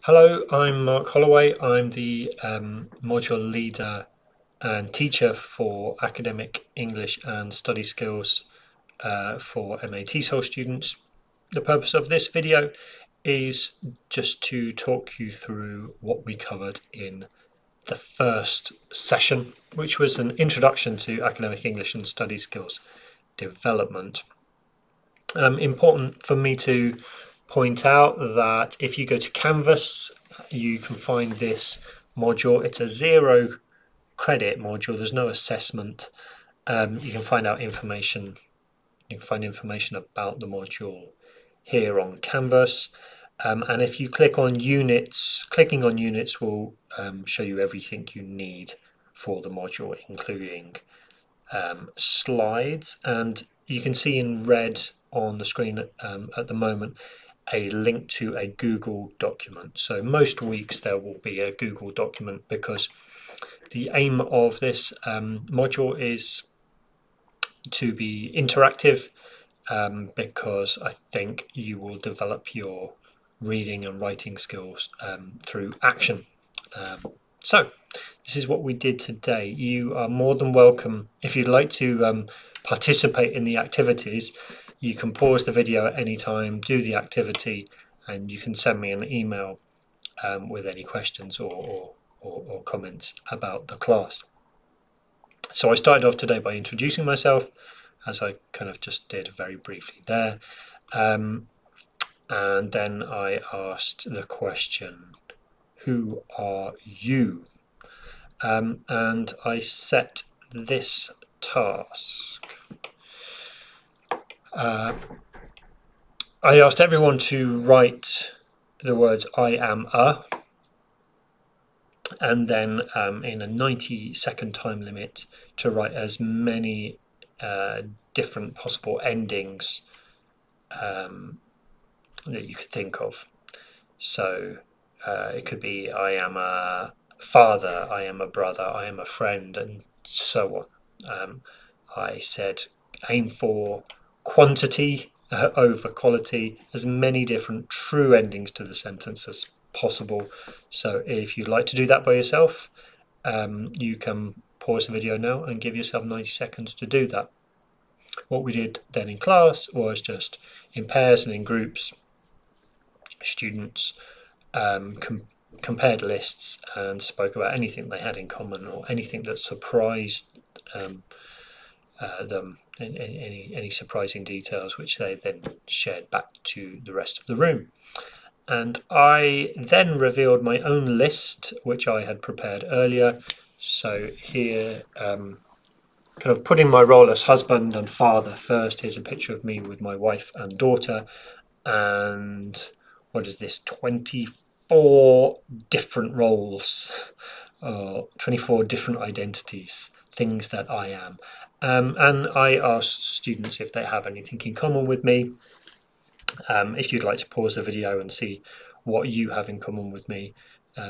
Hello, I'm Mark Holloway. I'm the module leader and teacher for academic English and study skills for MA TESOL students. The purpose of this video is just to talk you through what we covered in the first session, which was an introduction to academic English and study skills development. Important for me to point out that if you go to Canvas, you can find this module. It's a 0 credit module. There's no assessment. You can find out information. You can find information about the module here on Canvas. And if you click on units, clicking on units will show you everything you need for the module, including slides. And you can see in red on the screen at the moment a link to a Google document. So most weeks there will be a Google document because the aim of this module is to be interactive because I think you will develop your reading and writing skills through action. So this is what we did today. You are more than welcome, if you'd like to participate in the activities, you can pause the video at any time, do the activity, and you can send me an email with any questions or comments about the class. So I started off today by introducing myself, as I kind of just did very briefly there. And then I asked the question, who are you? And I set this task. I asked everyone to write the words I am a, and then in a 90-second time limit to write as many different possible endings that you could think of. So it could be I am a father, I am a brother, I am a friend, and so on. I said aim for quantity over quality, as many different true endings to the sentence as possible. So if you'd like to do that by yourself, you can pause the video now and give yourself 90 seconds to do that. What we did then in class was just in pairs and in groups, students compared lists and spoke about anything they had in common or anything that surprised them, any surprising details, which they then shared back to the rest of the room. And I then revealed my own list, which I had prepared earlier. So here, kind of putting my role as husband and father first, here's a picture of me with my wife and daughter. And what is this, 24 different roles, 24 different identities, things that I am. And I asked students if they have anything in common with me. If you'd like to pause the video and see what you have in common with me,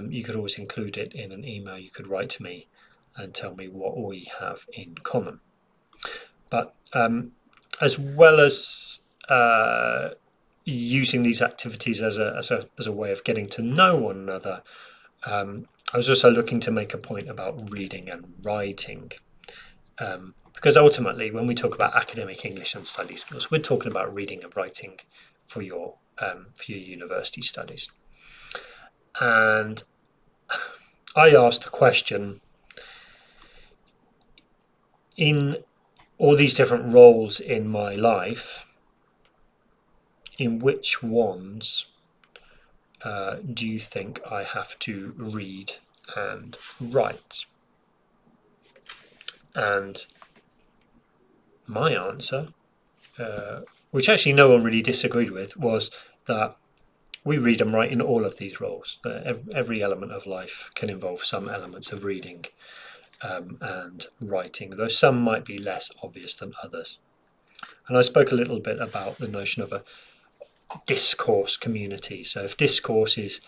you could always include it in an email. You could write to me and tell me what we have in common. But as well as using these activities as a way of getting to know one another, I was also looking to make a point about reading and writing. Because ultimately, when we talk about academic English and study skills, we're talking about reading and writing for your university studies. And I asked the question, in all these different roles in my life, in which ones do you think I have to read and write? And my answer, which actually no one really disagreed with, was that we read and write in all of these roles. Every element of life can involve some elements of reading and writing, though some might be less obvious than others. And I spoke a little bit about the notion of a discourse community. So if discourse is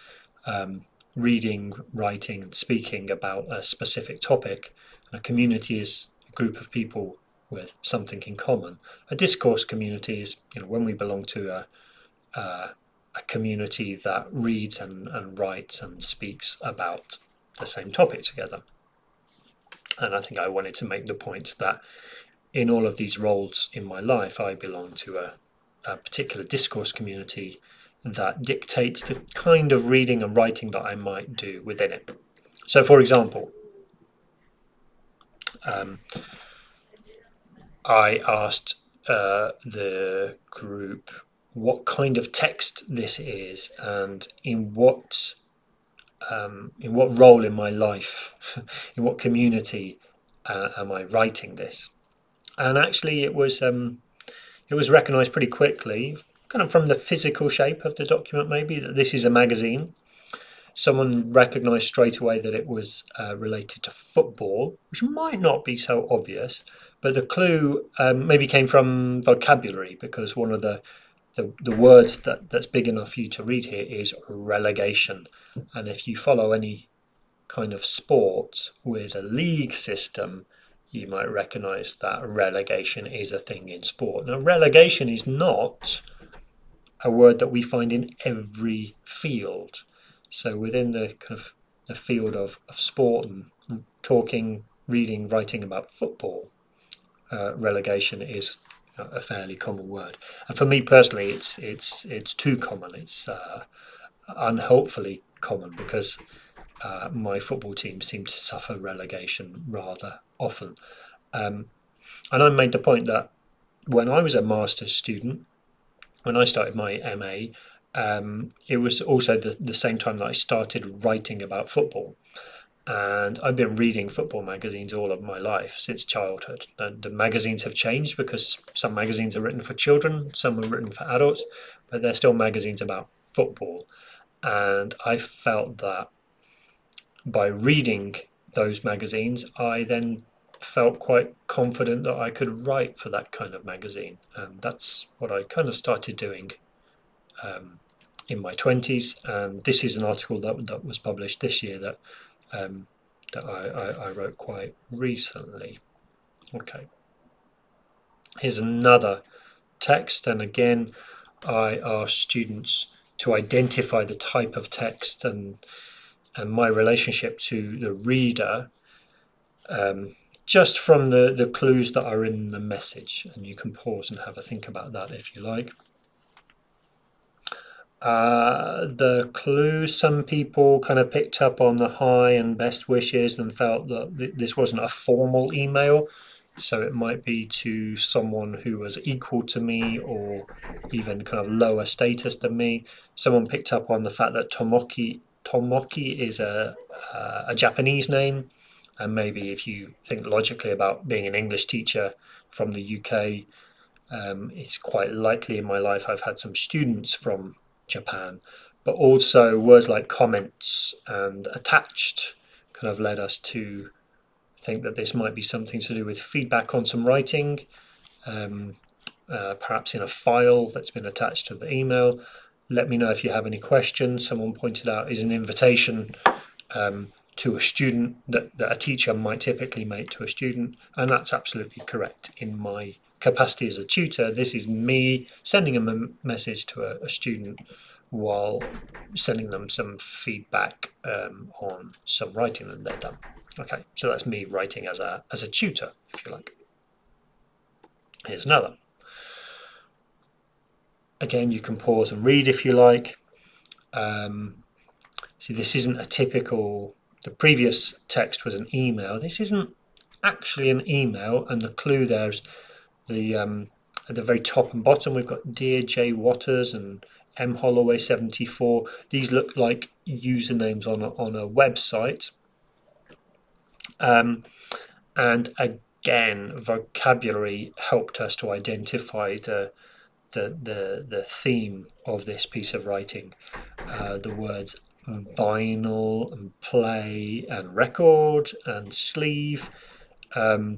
reading, writing, and speaking about a specific topic, and a community is a group of people with something in common. A discourse community is, when we belong to a community that reads and writes and speaks about the same topic together. And I think I wanted to make the point that in all of these roles in my life, I belong to a particular discourse community that dictates the kind of reading and writing that I might do within it. So, for example, I asked the group what kind of text this is and in what role in my life, in what community am I writing this? And actually, it was recognised pretty quickly, kind of from the physical shape of the document, maybe that this is a magazine. Someone recognised straight away that it was related to football, which might not be so obvious, but the clue maybe came from vocabulary, because one of the words that's big enough for you to read here is relegation. And if you follow any kind of sport with a league system, you might recognise that relegation is a thing in sport. Now, relegation is not a word that we find in every field. So within the kind of the field of sport and talking, reading, writing about football, relegation is a fairly common word. And for me personally, it's too common. It's unhelpfully common, because my football team seems to suffer relegation rather often. And I made the point that when I was a master's student, when I started my MA, it was also the same time that I started writing about football. And I've been reading football magazines all of my life, since childhood. And the magazines have changed, because some magazines are written for children, some are written for adults, but they're still magazines about football. And I felt that by reading those magazines, I then felt quite confident that I could write for that kind of magazine. And that's what I kind of started doing in my 20s. And this is an article that was published this year that I wrote quite recently. Okay. Here's another text, and again, I asked students to identify the type of text and my relationship to the reader, just from the clues that are in the message. And you can pause and have a think about that if you like. The clues, some people kind of picked up on the hi and best wishes and felt that this wasn't a formal email, so it might be to someone who was equal to me or even kind of lower status than me. Someone picked up on the fact that Tomoki is a Japanese name, and maybe if you think logically about being an English teacher from the UK, it's quite likely in my life I've had some students from Japan. But also words like comments and attached kind of led us to think that this might be something to do with feedback on some writing, perhaps in a file that's been attached to the email. Let me know if you have any questions. Someone pointed out is an invitation to a student that a teacher might typically make to a student, and that's absolutely correct. In my capacity as a tutor, this is me sending a message to a student while sending them some feedback on some writing that they've done. Okay, so that's me writing as a tutor, if you like. Here's another. Again, you can pause and read if you like. See, this isn't a typical. The previous text was an email. This isn't actually an email, and the clue there's the at the very top and bottom we've got Dear J Waters and M Holloway 74. These look like usernames on a website. And again, vocabulary helped us to identify the theme of this piece of writing. The words vinyl and play and record and sleeve are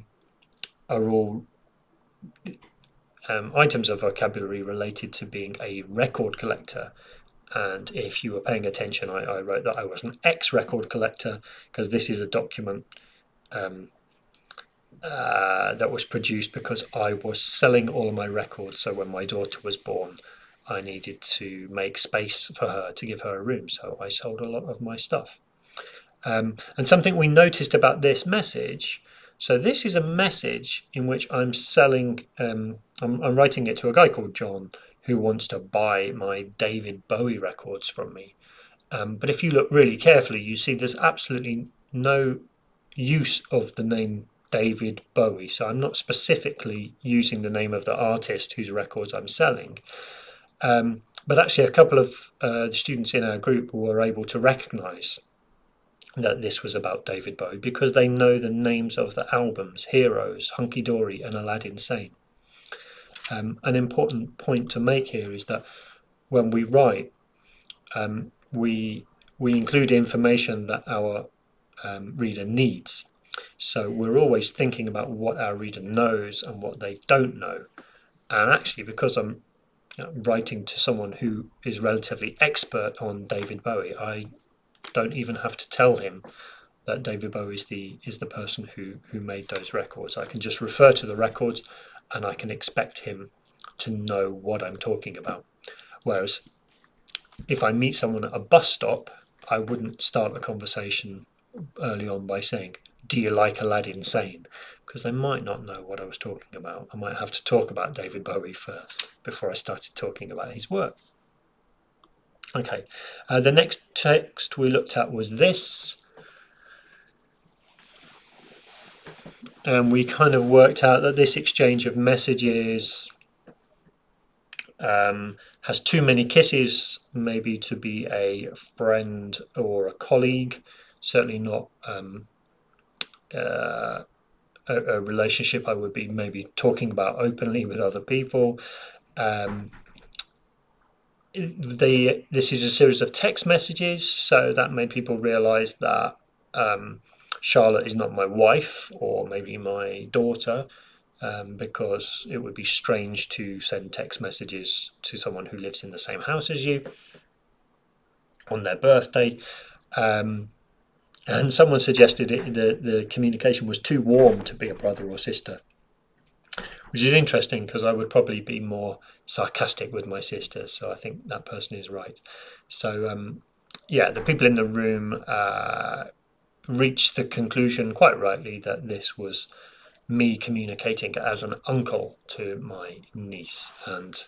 all items of vocabulary related to being a record collector. And if you were paying attention, I wrote that I was an ex-record collector, because this is a document that was produced because I was selling all of my records. So when my daughter was born, I needed to make space for her to give her a room, so I sold a lot of my stuff. And something we noticed about this message, so this is a message in which I'm selling, I'm writing it to a guy called John who wants to buy my David Bowie records from me. But if you look really carefully, you see there's absolutely no use of the name David Bowie. So I'm not specifically using the name of the artist whose records I'm selling. But actually, a couple of the students in our group were able to recognize that this was about David Bowie because they know the names of the albums, Heroes, Hunky Dory, and Aladdin Sane. An important point to make here is that when we write, we include information that our reader needs. So we're always thinking about what our reader knows and what they don't know. And actually, because I'm writing to someone who is relatively expert on David Bowie, I don't even have to tell him that David Bowie is the person who made those records. I can just refer to the records and I can expect him to know what I'm talking about. Whereas if I meet someone at a bus stop, I wouldn't start the conversation early on by saying, "Do you like Aladdin Sane?" Because they might not know what I was talking about. I might have to talk about David Bowie first before I started talking about his work. Okay, the next text we looked at was this. And we kind of worked out that this exchange of messages has too many kisses, maybe to be a friend or a colleague, certainly not a relationship I would be maybe talking about openly with other people. This is a series of text messages, so that made people realize that Charlotte is not my wife or maybe my daughter, because it would be strange to send text messages to someone who lives in the same house as you on their birthday. And someone suggested the communication was too warm to be a brother or sister, which is interesting because I would probably be more sarcastic with my sisters, so I think that person is right. So yeah, the people in the room reached the conclusion quite rightly that this was me communicating as an uncle to my niece, and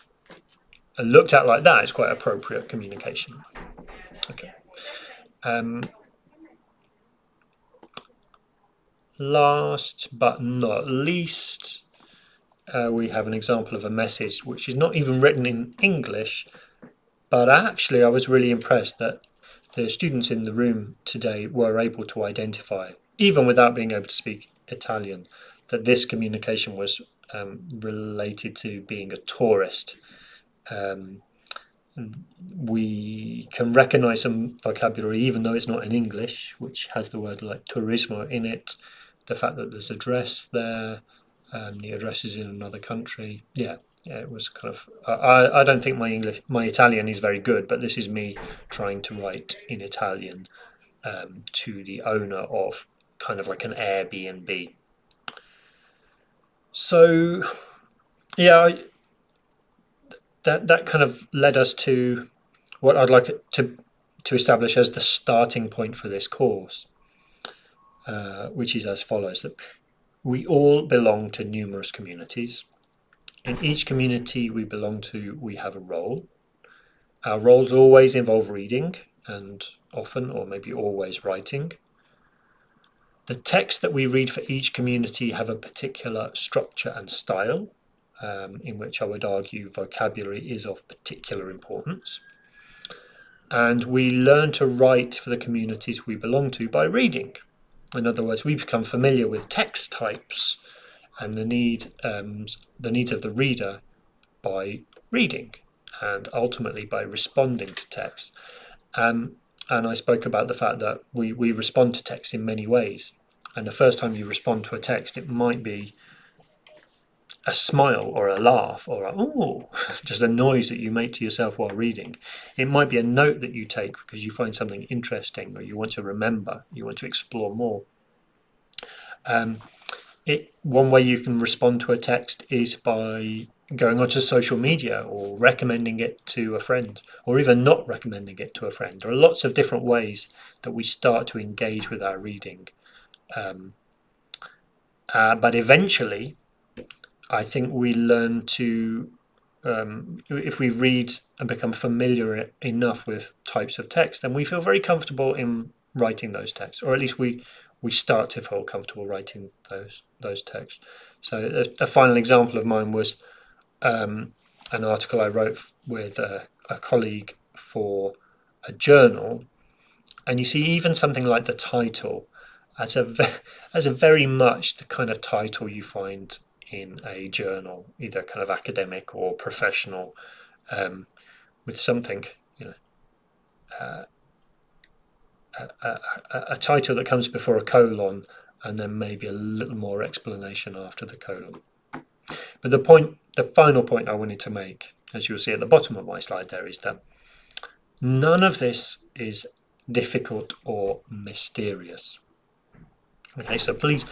looked at like that, it's quite appropriate communication. Okay. Last but not least, we have an example of a message which is not even written in English, but actually I was really impressed that the students in the room today were able to identify, even without being able to speak Italian, that this communication was related to being a tourist. We can recognize some vocabulary even though it's not in English, which has the word like turismo in it, the fact that there's address there, the address is in another country. Yeah, it was kind of, I don't think my Italian is very good, but this is me trying to write in Italian to the owner of kind of like an Airbnb. So yeah, that kind of led us to what I'd like to establish as the starting point for this course, which is as follows: that we all belong to numerous communities. In each community we belong to, we have a role. Our roles always involve reading, and often or maybe always writing. The texts that we read for each community have a particular structure and style, in which I would argue vocabulary is of particular importance. And we learn to write for the communities we belong to by reading. In other words, we become familiar with text types and the needs of the reader by reading, and ultimately by responding to text. And I spoke about the fact that we respond to text in many ways. And the first time you respond to a text, it might be a smile or a laugh or just a noise that you make to yourself while reading. It might be a note that you take because you find something interesting or you want to remember, you want to explore more. One way you can respond to a text is by going onto social media or recommending it to a friend, or even not recommending it to a friend. There are lots of different ways that we start to engage with our reading. But eventually, I think we learn to, if we read and become familiar enough with types of text, then we feel very comfortable in writing those texts, or at least we start to feel comfortable writing those texts. So a final example of mine was an article I wrote with a colleague for a journal, and you see even something like the title as a very much the kind of title you find in a journal, either kind of academic or professional, with something, a title that comes before a colon and then maybe a little more explanation after the colon. But the final point I wanted to make, as you'll see at the bottom of my slide there, is that none of this is difficult or mysterious. Okay, so please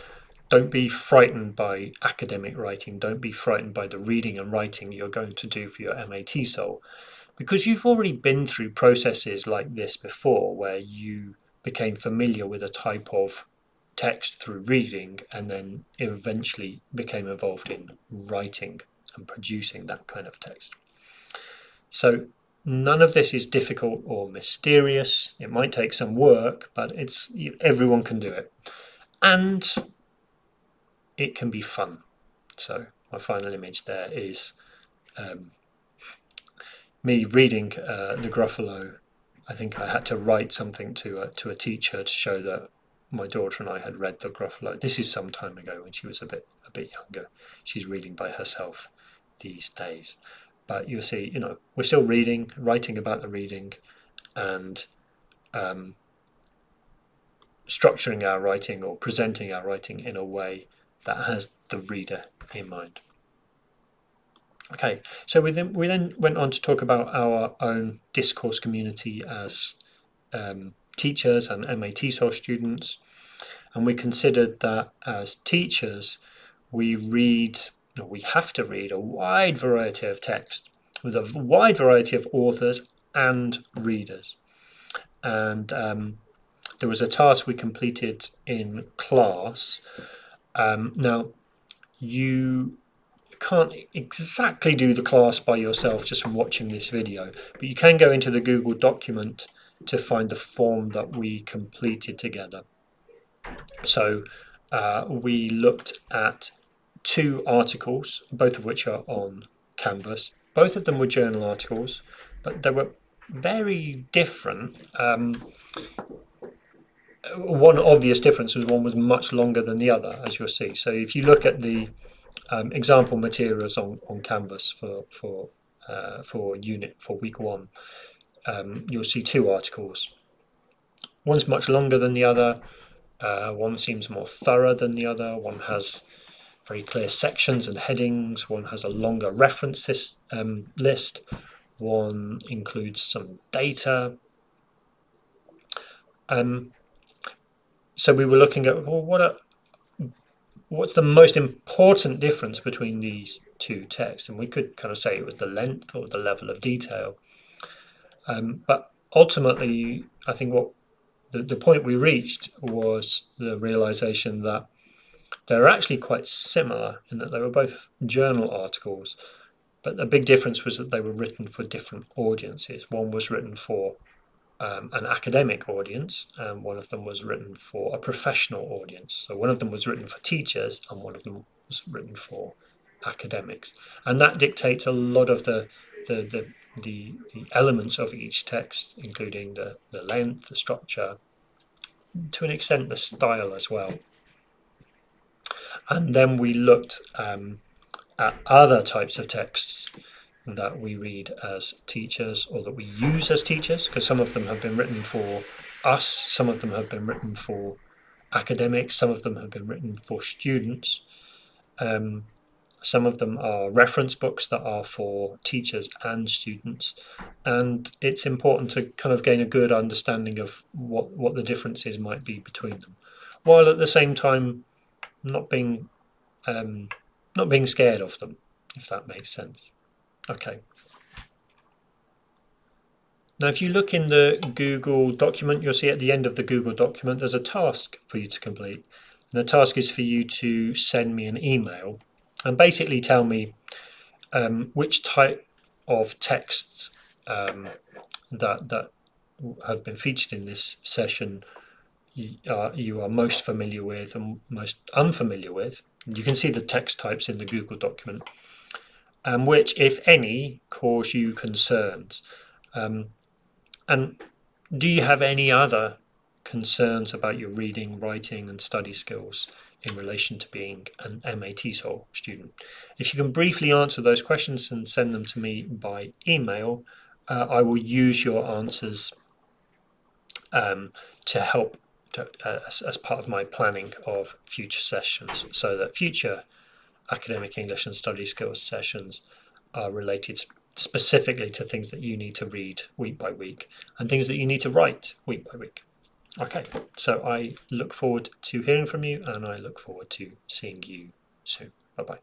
don't be frightened by academic writing. Don't be frightened by the reading and writing you're going to do for your MA TESOL, because you've already been through processes like this before, where you became familiar with a type of text through reading and then eventually became involved in writing and producing that kind of text. So none of this is difficult or mysterious. It might take some work, but everyone can do it. And it can be fun. So my final image there is me reading the Gruffalo. I think I had to write something to a teacher to show that my daughter and I had read the Gruffalo. This is some time ago when she was a bit younger. She's reading by herself these days. But you'll see, we're still reading, writing about the reading, and structuring our writing or presenting our writing in a way that has the reader in mind. Okay, so we then went on to talk about our own discourse community as teachers and MA TESOL students, and we considered that as teachers we have to read a wide variety of text with a wide variety of authors and readers. And there was a task we completed in class. Now, you can't exactly do the class by yourself just from watching this video, but you can go into the Google document to find the form that we completed together. So we looked at 2 articles, both of which are on Canvas. Both of them were journal articles, but they were very different. One obvious difference was one was much longer than the other, as you'll see. So if you look at the example materials on Canvas for week 1, you'll see 2 articles. One's much longer than the other. One seems more thorough than the other. One has very clear sections and headings. One has a longer reference list. One includes some data. So we were looking at, well, what's the most important difference between these 2 texts? And we could kind of say it was the length or the level of detail. But ultimately, I think what the point we reached was the realization that they're actually quite similar in that they were both journal articles, but the big difference was that they were written for different audiences. One was written for an academic audience, and one of them was written for a professional audience. So one of them was written for teachers, and one of them was written for academics. And that dictates a lot of the elements of each text, including the length, the structure, to an extent the style as well. And then we looked at other types of texts that we read as teachers or that we use as teachers, because some of them have been written for us, some of them have been written for academics, some of them have been written for students. Some of them are reference books that are for teachers and students, and it's important to kind of gain a good understanding of what the differences might be between them, while at the same time not being scared of them. if that makes sense. Okay. Now, if you look in the Google document, you'll see at the end of the Google document, there's a task for you to complete. And the task is for you to send me an email and basically tell me which type of texts that have been featured in this session you are most familiar with and most unfamiliar with. You can see the text types in the Google document, and which, if any, cause you concerns. And do you have any other concerns about your reading, writing, and study skills in relation to being an MA TESOL student? If you can briefly answer those questions and send them to me by email, I will use your answers to help as part of my planning of future sessions, so that future academic English and study skills sessions are related specifically to things that you need to read week by week and things that you need to write week by week. Okay, so I look forward to hearing from you, and I look forward to seeing you soon. Bye-bye.